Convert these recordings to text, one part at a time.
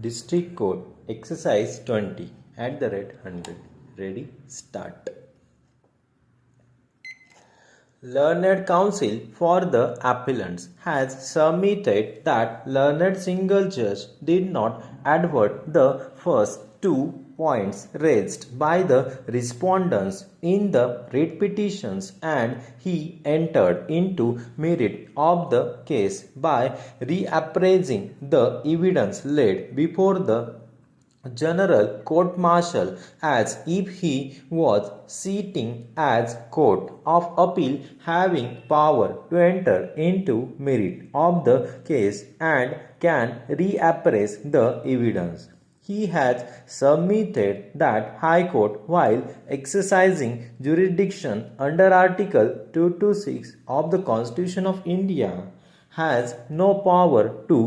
District Code Exercise 20 @100. Ready? Start. Learned Counsel for the appellants has submitted that learned single judge did not advert the first 2 points raised by the respondents in the writ petitions, and he entered into merit of the case by reappraising the evidence laid before the General Court Martial as if he was sitting as Court of Appeal, having power to enter into merit of the case and can reappraise the evidence. He has submitted that High Court, while exercising jurisdiction under Article 226 of the Constitution of India, has no power to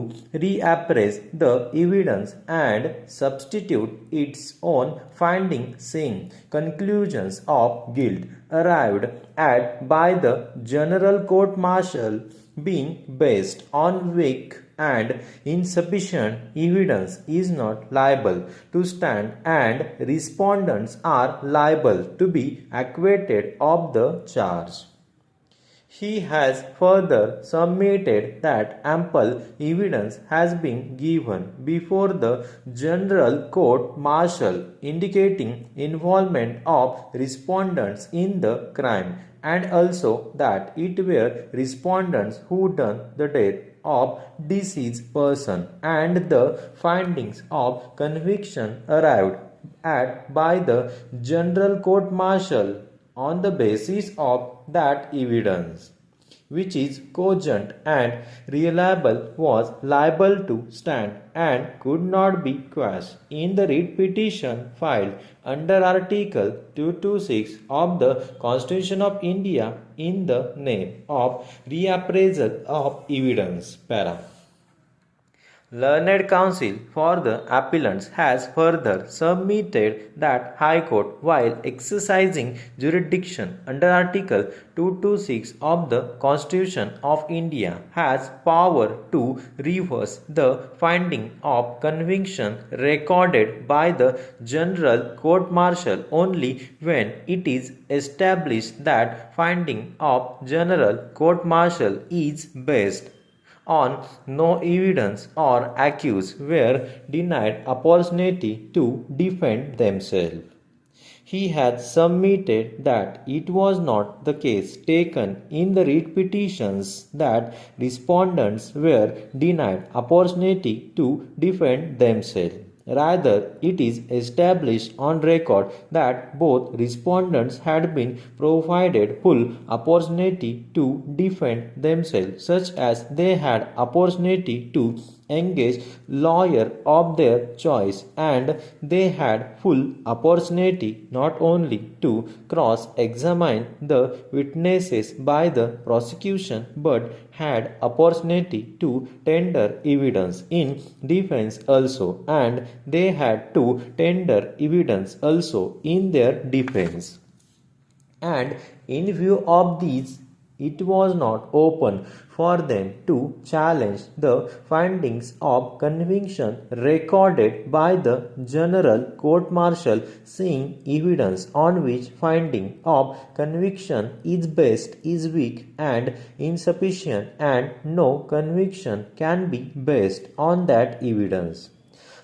reappraise the evidence and substitute its own findings, saying conclusions of guilt arrived at by the General Court Martial being based on weak and insufficient evidence is not liable to stand, and respondents are liable to be acquitted of the charge. He has further submitted that ample evidence has been given before the General Court Martial indicating involvement of respondents in the crime, and also that it were respondents who done the death of deceased person, and the findings of conviction arrived at by the General Court Martial on the basis of that evidence, which is cogent and reliable, was liable to stand and could not be quashed in the writ petition filed under Article 226 of the Constitution of India in the name of reappraisal of evidence. Para. Learned Counsel for the appellants has further submitted that High Court, while exercising jurisdiction under Article 226 of the Constitution of India, has power to reverse the finding of conviction recorded by the General Court Martial only when it is established that finding of General Court Martial is based on no evidence, or accused were denied opportunity to defend themselves. He had submitted that it was not the case taken in the writ petitions that respondents were denied opportunity to defend themselves. Rather, it is established on record that both respondents had been provided full opportunity to defend themselves, such as they had opportunity to engage lawyer of their choice, and they had full opportunity not only to cross-examine the witnesses by the prosecution, but had opportunity to tender evidence in defense also, and they had to tender evidence also in their defense. And in view of these, it was not open for them to challenge the findings of conviction recorded by the General Court Martial, seeing evidence on which finding of conviction is based is weak and insufficient, and no conviction can be based on that evidence.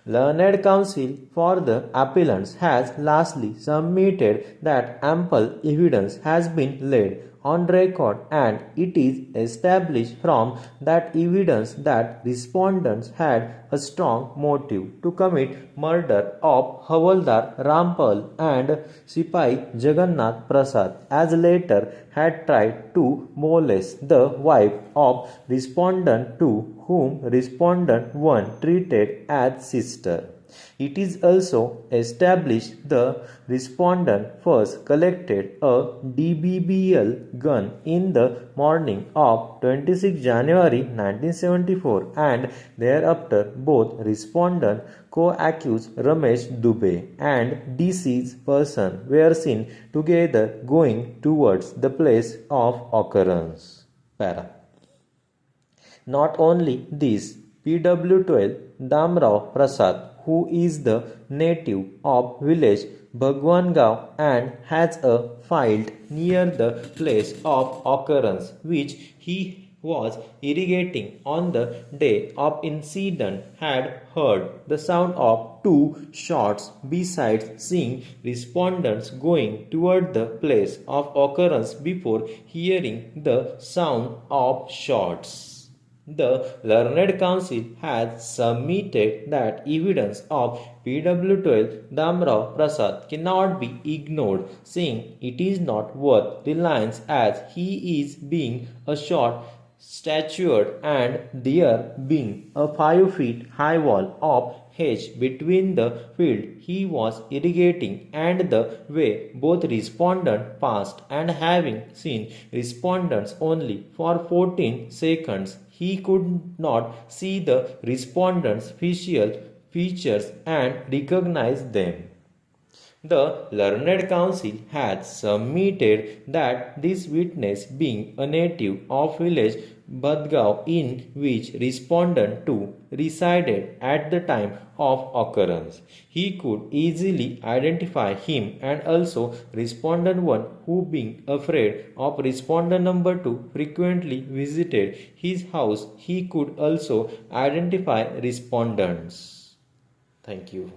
Learned Counsel for the appellants has lastly submitted that ample evidence has been laid on record, and it is established from that evidence that respondents had a strong motive to commit murder of Havaldar Rampal and Sipai Jagannath Prasad, as later had tried to molest the wife of respondent 2, whom respondent 1 treated as sister. It is also established the respondent first collected a DBBL gun in the morning of 26 January 1974, and thereafter both respondent co-accused Ramesh Dubey and deceased person were seen together going towards the place of occurrence. Para. Not only this, PW12 Damrao Prasad, who is the native of village Bhagwangaon and has a field near the place of occurrence which he was irrigating on the day of incident, had heard the sound of two shots. Besides seeing respondents going toward the place of occurrence before hearing the sound of shots. The learned council has submitted that evidence of PW12 Damrao Prasad cannot be ignored, saying it is not worth reliance as he is being a short statured and there being a 5 feet high wall of hedge between the field he was irrigating and the way both respondents passed, and having seen respondents only for 14 seconds, he could not see the respondents' facial features and recognize them. The learned council had submitted that this witness, being a native of village Badgaon in which respondent 2 resided at the time of occurrence, he could easily identify him, and also respondent 1 who, being afraid of respondent number 2, frequently visited his house, he could also identify respondents. Thank you.